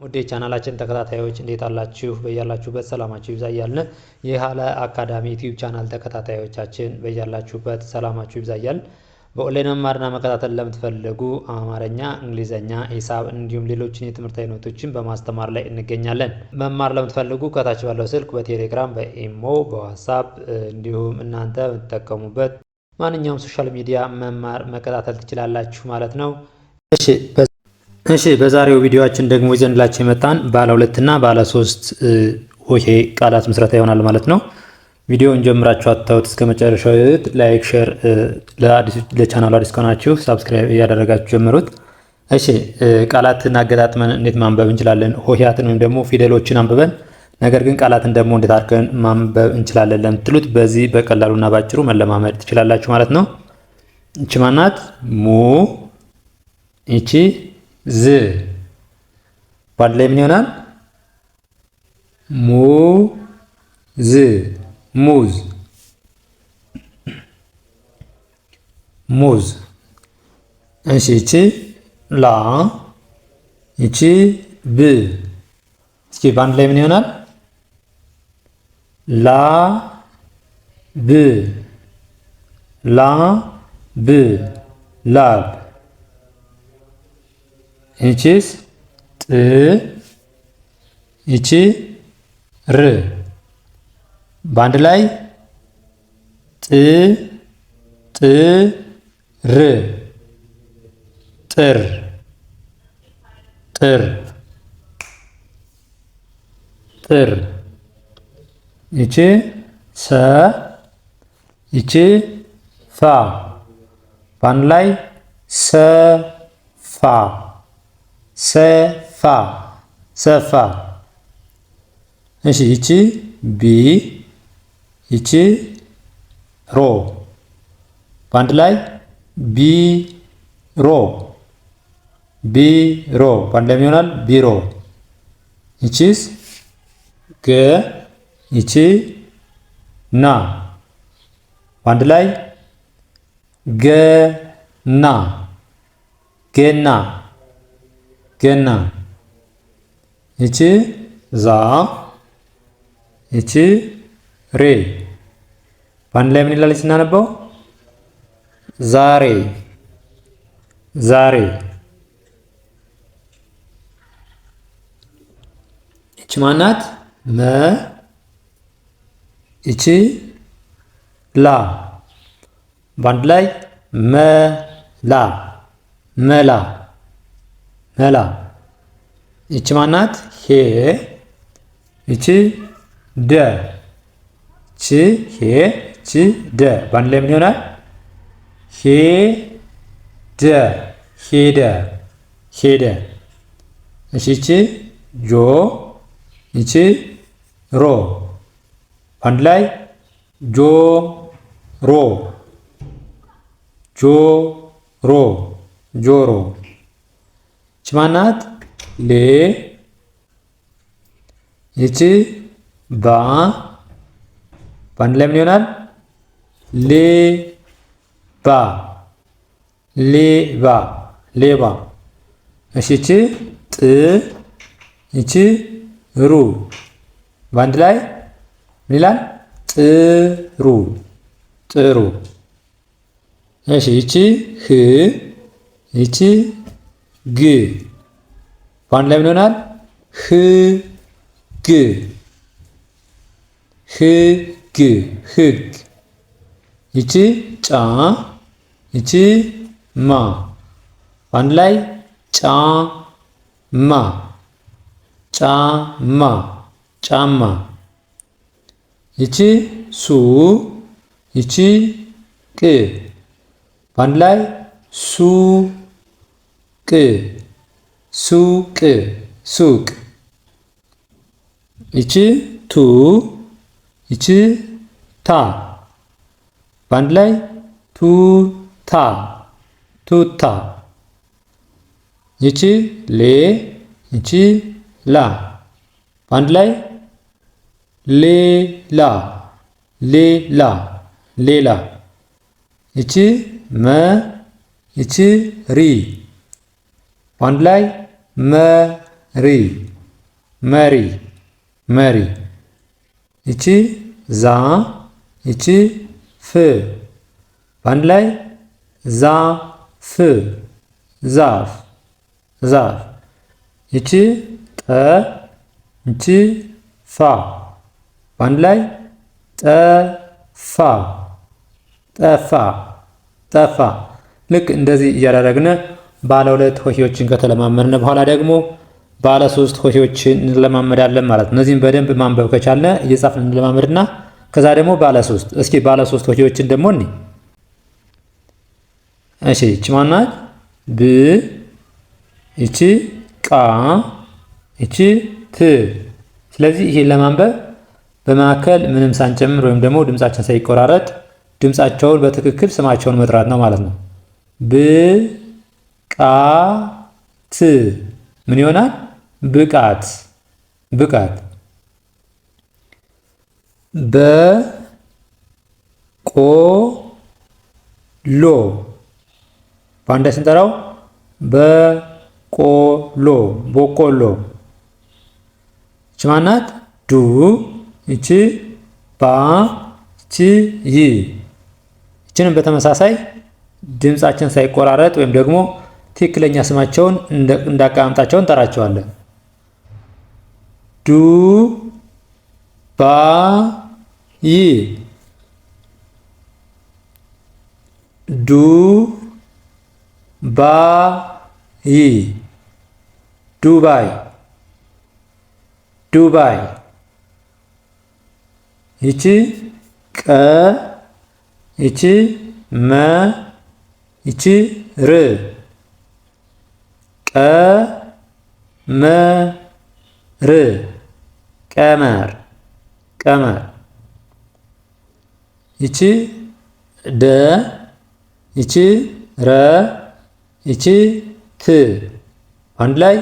ውድ የቻናላችን ተከታታዮች እንዴት አላችሁ? በያላችሁበት ሰላማችሁ ይብዛ እያልን የሃለ አካዳሚ ዩቲዩብ ቻናል ተከታታዮቻችን በያላችሁበት ሰላማችሁ ይብዛ እያልን በኦንላይን መማርና መከታተል ለምትፈልጉ አማርኛ፣ እንግሊዘኛ፣ ሂሳብ እንዲሁም ሌሎችን የትምህርት አይነቶችን በማስተማር ላይ እንገኛለን። መማር ለምትፈልጉ ከታች ባለው ስልክ በቴሌግራም፣ በኢሞ፣ በዋትስአፕ እንዲሁም እናንተ የምትጠቀሙበት ማንኛውም ሶሻል ሚዲያ መማር መከታተል ትችላላችሁ ማለት ነው። እሺ በዛሬው ቪዲዮአችን ደግሞ ይዘንላችሁ የመጣን ባለ 2 እና ባለ 3 ሆሄ ቃላት ምስረታ ይሆናል ማለት ነው። ቪዲዮውን ጀምራችሁ አታውት እስከ መጨረሻው ላይክ፣ ሼር፣ ለቻናሉ አዲስ ከሆናችሁ ሰብስክራይብ እያደረጋችሁ ጀምሩት። እሺ ቃላትን አገጣጥመን እንዴት ማንበብ እንችላለን? ሆሄያትን ወይም ደግሞ ፊደሎችን አንብበን ነገር ግን ቃላትን ደግሞ እንዴት አድርገን ማንበብ እንችላለን ለምትሉት በዚህ በቀላሉና ባጭሩ መለማመድ ትችላላችሁ ማለት ነው። እቺ ማናት? ሙ። እቺ ዝ። ባንድ ላይ ምን ይሆናል? ሙ ዝ ሙዝ ሙዝ። እሺ እቺ ላ። እቺ ብ። እስኪ ባንድ ላይ ምን ይሆናል? ላ ብ ላ ብ ላብ። እቺስ ጥ። እቺ ር። በአንድ ላይ ጥ ጥ ር ጥር ጥር ጥር። እቺ ሰ። እቺ ፋ። በአንድ ላይ ሰፋ ሰፋ ሰፋ። እሺ እቺ ቢ። እቺ ሮ። በአንድ ላይ ቢሮ ቢሮ። በአንድ ላይ ይሆናል ቢሮ። እቺስ ገ። እቺ ና። በአንድ ላይ ገና ገና ገና። እቺ ዛ። እቺ ሬ። በአንድ ላይ ምን ይላል ስናነበው? ዛሬ ዛሬ። እቺ ማናት? መ። እቺ ላ። በአንድ ላይ መላ መላ መላ። እቺ ማናት? ሄ። እቺ ደ። እቺ ሄ። እቺ ደ። በአንድ ላይ ምን ይሆናል? ሄ ደ ሄደ ሄደ። እሺ እቺ ጆ። እቺ ሮ። በአንድ ላይ ጆ ሮ ጆ ሮ ጆሮ። እቺ ማናት? ሌ። እቺ ባ። በአንድ ላይ ምን ይሆናል? ሌባ ሌባ ሌባ። እሺ እቺ ጥ። እቺ ሩ። በአንድ ላይ ምን ይላል? ጥሩ ጥሩ። እሺ እቺ ህ። እቺ ግ። በአንድ ላይ ምን ይሆናል? ህግ ህግ ህግ። እቺ ጫ። እቺ ማ። በአንድ ላይ ጫማ ጫማ ጫማ። እቺ ሱ። እቺ ቅ። በአንድ ላይ ሱቅ ሱቅ ሱቅ። እቺ ቱ። እቺ ታ። በአንድ ላይ ቱታ ቱታ። እቺ ሌ። እቺ ላ። በአንድ ላይ ሌላ ሌላ ሌላ። እቺ መ። እቺ ሪ። በአንድ ላይ መሪ መሪ መሪ። ይቺ ዛ ይቺ ፍ በአንድ ላይ ዛፍ ዛፍ ዛፍ። ይቺ ጠ ይቺ ፋ በአንድ ላይ ጠፋ ጠፋ ጠፋ። ልክ እንደዚህ እያደረግን ባለ ሁለት ሆሄዎችን ከተለማመድን በኋላ ደግሞ ባለ ሶስት ሆሄዎችን እንለማመዳለን ማለት ነው። እነዚህም በደንብ ማንበብ ከቻልን እየጻፍን እንለማመድና ከዛ ደግሞ ባለ ሶስት። እስኪ ባለ ሶስት ሆሄዎችን ደግሞ እኔ እሺ፣ ይቺ ማናት? ብ ይቺ ቃ ይቺ ት። ስለዚህ ይሄን ለማንበብ በመካከል ምንም ሳንጨምር ወይም ደግሞ ድምጻችን ሳይቆራረጥ ድምጻቸውን በትክክል ስማቸውን መጥራት ነው ማለት ነው። ብ ቃ ት ምን ይሆናል? ብቃት ብቃት። በ ቆ ሎ በአንድ ላይ ስንጠራው በቆሎ በቆሎ። ይቺ ማናት? ዱ ይቺ ባ ይቺ ይ። ይችንም በተመሳሳይ ድምጻችን ሳይቆራረጥ ወይም ደግሞ ትክክለኛ ስማቸውን እንዳቀማምጣቸው እንጠራቸዋለን። ዱ ባ ይ ዱ ባ ይ ዱባይ ዱባይ። ይቺ ቀ ይቺ መ ይቺ ር ቀ መ ር ቀመር ቀመር። ይቺ ደ ይቺ ረ ይቺ ት አንድ ላይ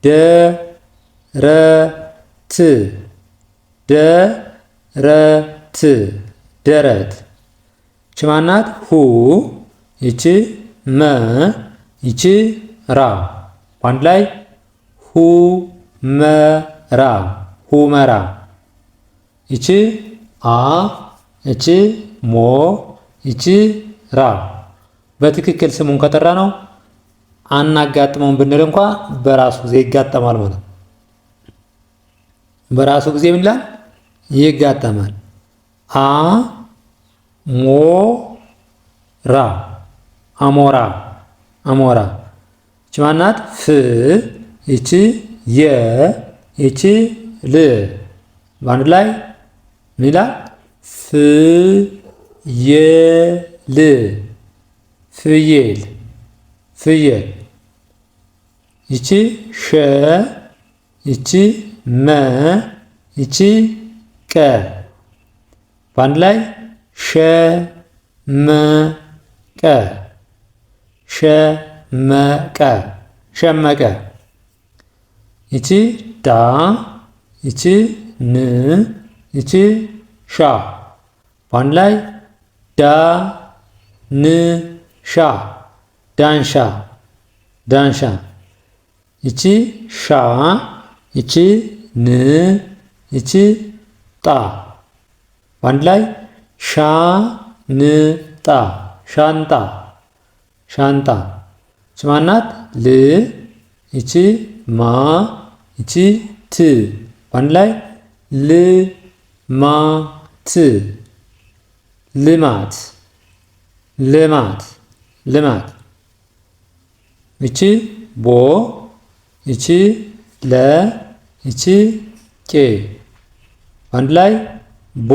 ደ ረ ት ደ ረ ት ደረት። ይቺ ማናት? ሁ ይቺ መ ይቺ ራ አንድ ላይ ሁ መ ራ ሁመራ። ይቺ አ ይቺ ሞ ይቺ ራ። በትክክል ስሙን ከጠራ ነው አናጋጥመውን ብንል እንኳ በራሱ ጊዜ ይጋጠማል ማለት ነው። በራሱ ጊዜ ምን ይላል? ይጋጠማል። አ ሞ ራ አሞራ አሞራ። ይቺ ማናት? ፍ ይቺ የ ይቺ ል በአንድ ላይ ምን ይላል? ፍ የ ል ፍየል ፍየል። ይቺ ሸ ይቺ መ ይቺ ቀ በአንድ ላይ ሸ መ ቀ ሸመቀ ሸመቀ። ይቺ ዳ ይቺ ን ይቺ ሻ በአንድ ላይ ዳ ን ሻ ዳንሻ ዳንሻ። ይቺ ሻ ይቺ ን ይቺ ጣ በአንድ ላይ ሻ ን ጣ ሻንጣ ሻንጣ። ይቺ ማናት? ል ይቺ ማ ይቺ ት በአንድ ላይ ል ማ ት ልማት ልማት ልማት። ይቺ ቦ ይቺ ለ ይቺ ቄ በአንድ ላይ ቦ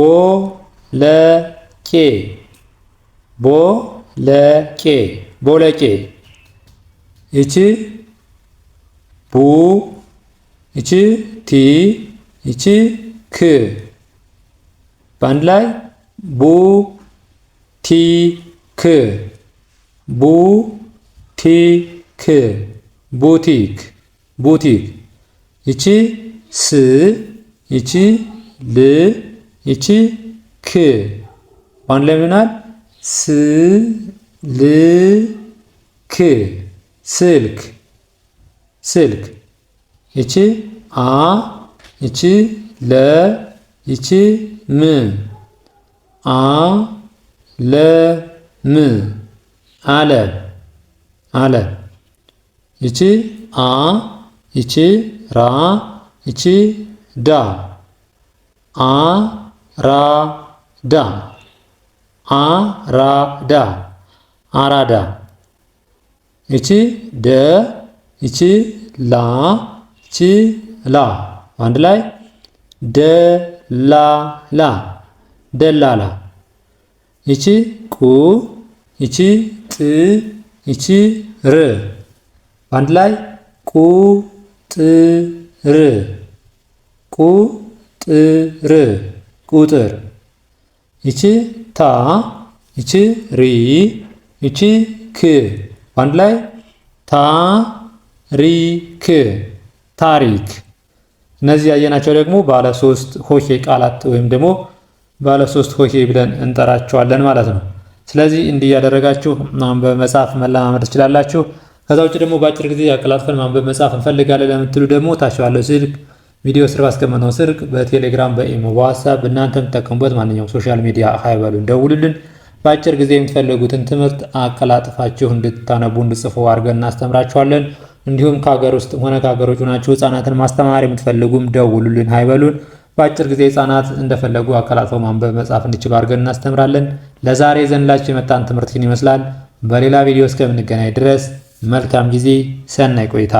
ለ ቄ ቦ ለ ቄ ቦለቄ። ይቺ ቡ ይቺ ቲ ይቺ ክ በአንድ ላይ ቡ ቲ ክ ቡ ቲ ክ ቡቲክ ቡቲክ። ይቺ ስ ይቺ ል ይቺ ክ በአንድ ላይ ምናል? ስ ል ክ ስልክ ስልክ። ይቺ አ ይቺ ለ ይቺ ም አ ለ ም አለ አለ። ይቺ አ ይቺ ራ ይቺ ዳ አ ራ ዳ አ ራ ዳ አራዳ። ይቺ ደ ይቺ ላ ይቺ ላ አንድ ላይ ደላላ ደላላ። ይቺ ቁ ይቺ ጥ ይቺ ር አንድ ላይ ቁጥር ቁጥር ቁጥር። ይቺ ታ ይቺ ሪ ይቺ ክ አንድ ላይ ታሪክ ታሪክ። እነዚህ ያየናቸው ደግሞ ባለ ሶስት ሆሄ ቃላት ወይም ደግሞ ባለ ሶስት ሆሄ ብለን እንጠራቸዋለን ማለት ነው። ስለዚህ እንዲህ ያደረጋችሁ ማንበብ መጻፍ መለማመድ ትችላላችሁ። ከዛ ውጭ ደግሞ በአጭር ጊዜ አቀላጥፈን ማንበብ መጻፍ እንፈልጋለን ለምትሉ ደግሞ ታች ባለው ስልክ ቪዲዮ ስር ባስቀመጥነው ስልክ በቴሌግራም በኢሞ በዋትስአፕ እናንተ የምትጠቀሙበት ማንኛውም ሶሻል ሚዲያ ሀይበሉን ደውሉልን። በአጭር ጊዜ የምትፈልጉትን ትምህርት አቀላጥፋችሁ እንድታነቡ እንድጽፉ አድርገን እናስተምራችኋለን። እንዲሁም ከሀገር ውስጥ ሆነ ከሀገር ውጭ ሆናችሁ ህጻናትን ማስተማር የምትፈልጉም ደውሉልን ሀይበሉን። በአጭር ጊዜ ህጻናት እንደፈለጉ አቀላጥፈው ማንበብ መጻፍ እንዲችሉ አድርገን እናስተምራለን። ለዛሬ ዘንላችሁ የመጣን ትምህርት ይመስላል። በሌላ ቪዲዮ እስከምንገናኝ ድረስ መልካም ጊዜ፣ ሰናይ ቆይታ